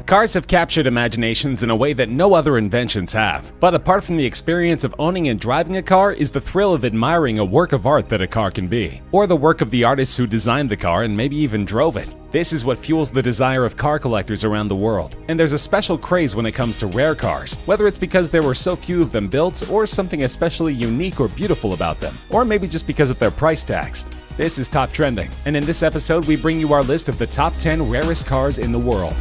Cars have captured imaginations in a way that no other inventions have. But apart from the experience of owning and driving a car is the thrill of admiring a work of art that a car can be, or the work of the artists who designed the car and maybe even drove it. This is what fuels the desire of car collectors around the world. And there's a special craze when it comes to rare cars, whether it's because there were so few of them built, or something especially unique or beautiful about them, or maybe just because of their price tags. This is Top Trending, and in this episode we bring you our list of the top 10 rarest cars in the world.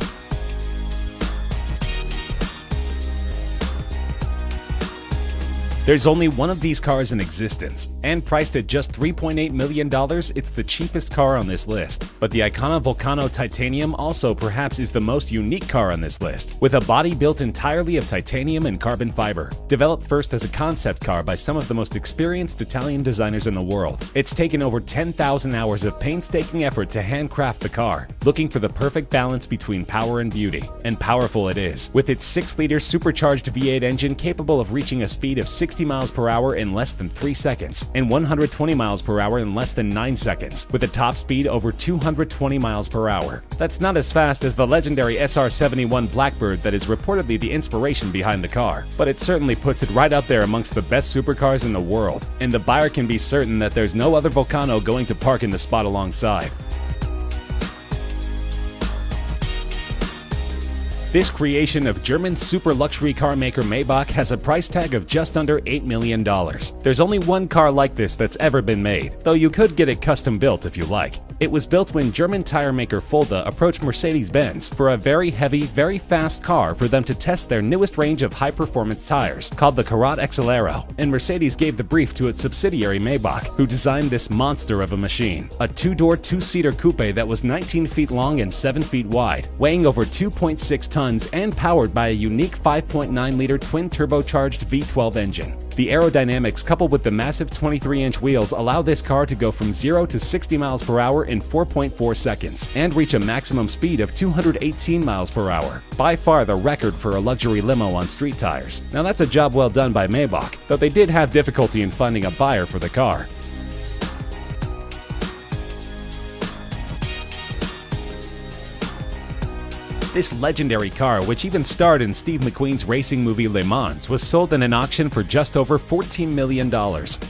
There's only one of these cars in existence, and priced at just $3.8 million, it's the cheapest car on this list. But the Icona Vulcano Titanium also perhaps is the most unique car on this list, with a body built entirely of titanium and carbon fiber. Developed first as a concept car by some of the most experienced Italian designers in the world, it's taken over 10,000 hours of painstaking effort to handcraft the car, looking for the perfect balance between power and beauty. And powerful it is, with its 6-liter supercharged V8 engine capable of reaching a speed of 60 miles per hour in less than 3 seconds, and 120 miles per hour in less than 9 seconds, with a top speed over 220 miles per hour. That's not as fast as the legendary SR-71 Blackbird that is reportedly the inspiration behind the car, but it certainly puts it right up there amongst the best supercars in the world, and the buyer can be certain that there's no other Vulcano going to park in the spot alongside. This creation of German super luxury car maker Maybach has a price tag of just under $8 million. There's only one car like this that's ever been made, though you could get it custom built if you like. It was built when German tire maker Fulda approached Mercedes-Benz for a very heavy, very fast car for them to test their newest range of high-performance tires, called the Karat XLero, and Mercedes gave the brief to its subsidiary Maybach, who designed this monster of a machine. A 2-door, 2-seater coupe that was 19 feet long and 7 feet wide, weighing over 2.6 tons and powered by a unique 5.9-liter twin-turbocharged V12 engine. The aerodynamics coupled with the massive 23-inch wheels allow this car to go from 0 to 60 miles per hour in 4.4 seconds and reach a maximum speed of 218 miles per hour, by far the record for a luxury limo on street tires. Now that's a job well done by Maybach, though they did have difficulty in finding a buyer for the car. This legendary car, which even starred in Steve McQueen's racing movie Le Mans, was sold in an auction for just over $14 million,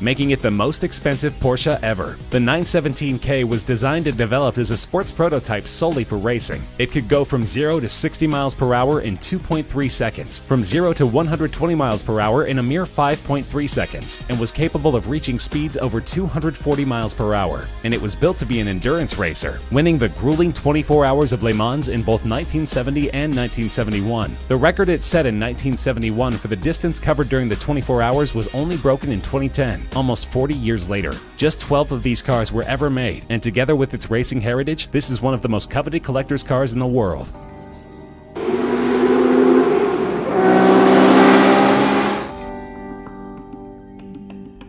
making it the most expensive Porsche ever. The 917K was designed and developed as a sports prototype solely for racing. It could go from 0 to 60 miles per hour in 2.3 seconds, from 0 to 120 miles per hour in a mere 5.3 seconds, and was capable of reaching speeds over 240 miles per hour. And it was built to be an endurance racer, winning the grueling 24 hours of Le Mans in both 1970 and 1971. The record it set in 1971 for the distance covered during the 24 hours was only broken in 2010, almost 40 years later. Just 12 of these cars were ever made, and together with its racing heritage, this is one of the most coveted collector's cars in the world.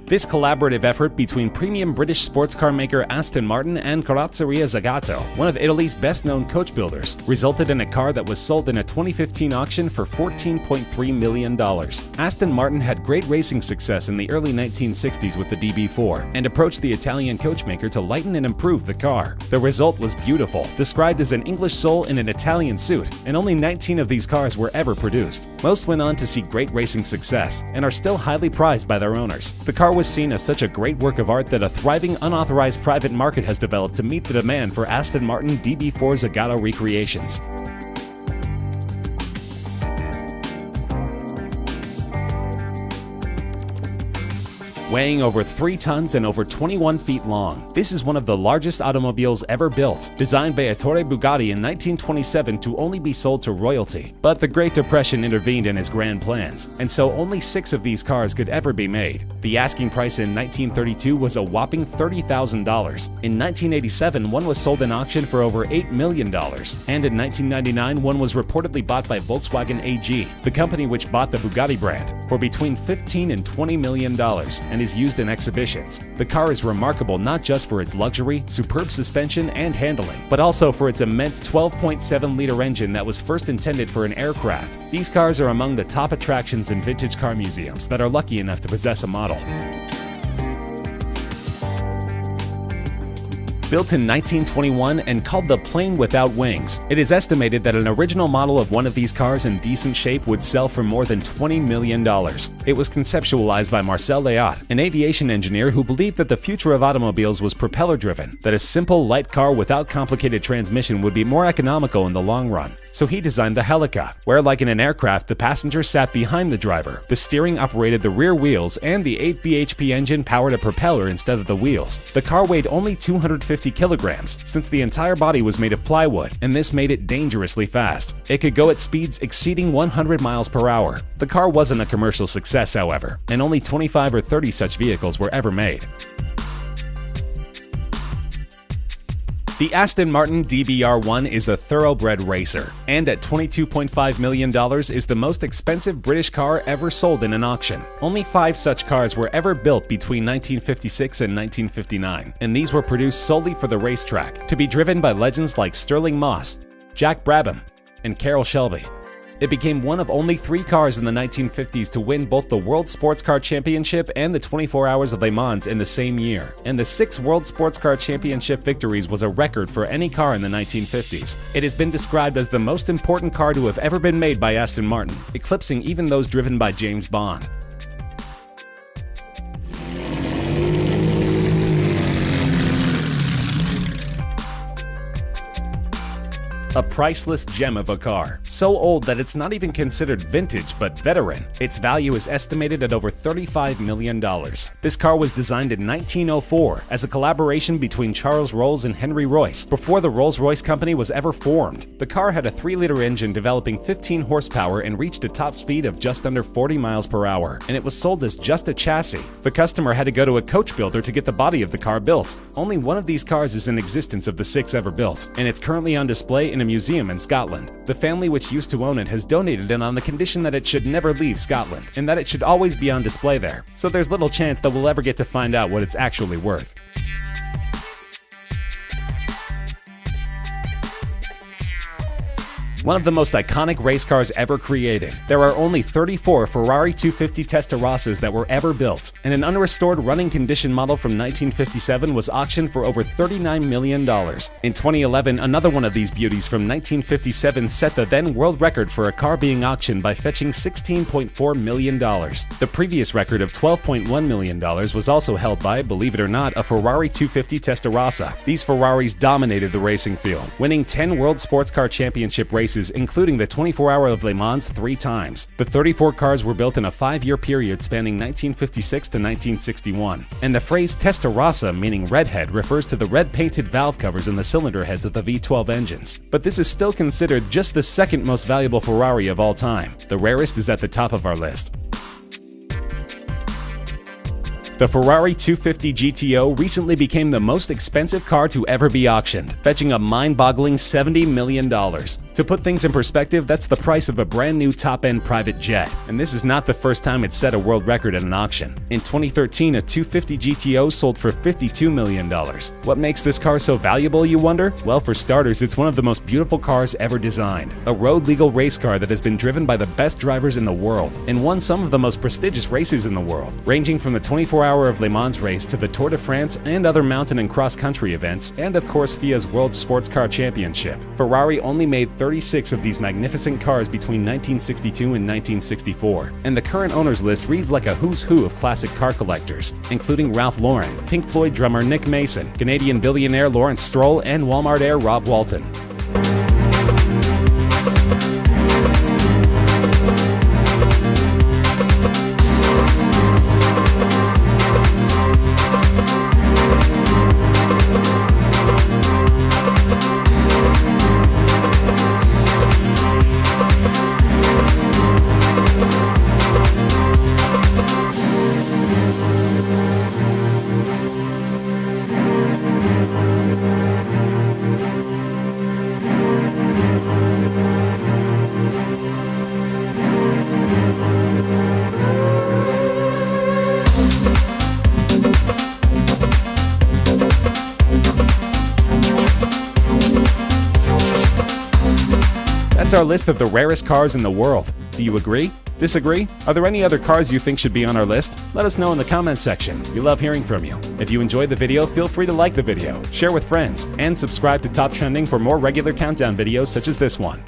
This collaborative effort between premium British sports car maker Aston Martin and Carrozzeria Zagato, one of Italy's best-known coach builders, resulted in a car that was sold in a 2015 auction for $14.3 million. Aston Martin had great racing success in the early 1960s with the DB4, and approached the Italian coachmaker to lighten and improve the car. The result was beautiful, described as an English soul in an Italian suit, and only 19 of these cars were ever produced. Most went on to see great racing success, and are still highly prized by their owners. The car was seen as such a great work of art that a thriving unauthorized private market has developed to meet the demand for Aston Martin DB4 Zagato recreations. Weighing over 3 tons and over 21 feet long, this is one of the largest automobiles ever built, designed by Ettore Bugatti in 1927 to only be sold to royalty. But the Great Depression intervened in his grand plans, and so only 6 of these cars could ever be made. The asking price in 1932 was a whopping $30,000. In 1987, one was sold in auction for over $8 million, and in 1999, one was reportedly bought by Volkswagen AG, the company which bought the Bugatti brand, for between $15 and $20 million, and is used in exhibitions. The car is remarkable not just for its luxury, superb suspension, and handling, but also for its immense 12.7-liter engine that was first intended for an aircraft. These cars are among the top attractions in vintage car museums that are lucky enough to possess a model. Built in 1921 and called the plane without wings, it is estimated that an original model of one of these cars in decent shape would sell for more than $20 million. It was conceptualized by Marcel Léot, an aviation engineer who believed that the future of automobiles was propeller-driven, that a simple, light car without complicated transmission would be more economical in the long run. So he designed the Helica, where like in an aircraft, the passenger sat behind the driver, the steering operated the rear wheels, and the 8 bhp engine powered a propeller instead of the wheels. The car weighed only 250 kilograms, since the entire body was made of plywood, and this made it dangerously fast. It could go at speeds exceeding 100 miles per hour. The car wasn't a commercial success, however, and only 25 or 30 such vehicles were ever made. The Aston Martin DBR1 is a thoroughbred racer, and at $22.5 million is the most expensive British car ever sold in an auction. Only 5 such cars were ever built between 1956 and 1959, and these were produced solely for the racetrack, to be driven by legends like Stirling Moss, Jack Brabham, and Carroll Shelby. It became one of only 3 cars in the 1950s to win both the World Sports Car Championship and the 24 Hours of Le Mans in the same year, and the 6 World Sports Car Championship victories was a record for any car in the 1950s. It has been described as the most important car to have ever been made by Aston Martin, eclipsing even those driven by James Bond. A priceless gem of a car, so old that it's not even considered vintage but veteran. Its value is estimated at over $35 million. This car was designed in 1904 as a collaboration between Charles Rolls and Henry Royce, before the Rolls-Royce company was ever formed. The car had a 3-liter engine developing 15 horsepower and reached a top speed of just under 40 miles per hour, and it was sold as just a chassis. The customer had to go to a coach builder to get the body of the car built. Only one of these cars is in existence of the 6 ever built, and it's currently on display in a museum in Scotland. The family which used to own it has donated it on the condition that it should never leave Scotland, and that it should always be on display there, so there's little chance that we'll ever get to find out what it's actually worth. One of the most iconic race cars ever created. There are only 34 Ferrari 250 Testarossas that were ever built, and an unrestored running condition model from 1957 was auctioned for over $39 million. In 2011, another one of these beauties from 1957 set the then world record for a car being auctioned by fetching $16.4 million. The previous record of $12.1 million was also held by, believe it or not, a Ferrari 250 Testarossa. These Ferraris dominated the racing field, winning 10 World Sports Car Championship races, including the 24 Hour of Le Mans 3 times. The 34 cars were built in a 5-year period spanning 1956 to 1961, and the phrase Testarossa, meaning redhead, refers to the red painted valve covers in the cylinder heads of the V12 engines. But this is still considered just the second most valuable Ferrari of all time. The rarest is at the top of our list. The Ferrari 250 GTO recently became the most expensive car to ever be auctioned, fetching a mind-boggling $70 million. To put things in perspective, that's the price of a brand new top-end private jet. And this is not the first time it set a world record at an auction. In 2013, a 250 GTO sold for $52 million. What makes this car so valuable, you wonder? Well, for starters, it's one of the most beautiful cars ever designed. A road-legal race car that has been driven by the best drivers in the world, and won some of the most prestigious races in the world, ranging from the 24 Hour of Le Mans race to the Tour de France and other mountain and cross-country events, and of course FIA's World Sports Car Championship. Ferrari only made 36 of these magnificent cars between 1962 and 1964, and the current owners list reads like a who's who of classic car collectors, including Ralph Lauren, Pink Floyd drummer Nick Mason, Canadian billionaire Lawrence Stroll, and Walmart heir Rob Walton. That's our list of the rarest cars in the world. Do you agree? Disagree? Are there any other cars you think should be on our list? Let us know in the comments section. We love hearing from you. If you enjoyed the video, feel free to like the video, share with friends, and subscribe to Top Trending for more regular countdown videos such as this one.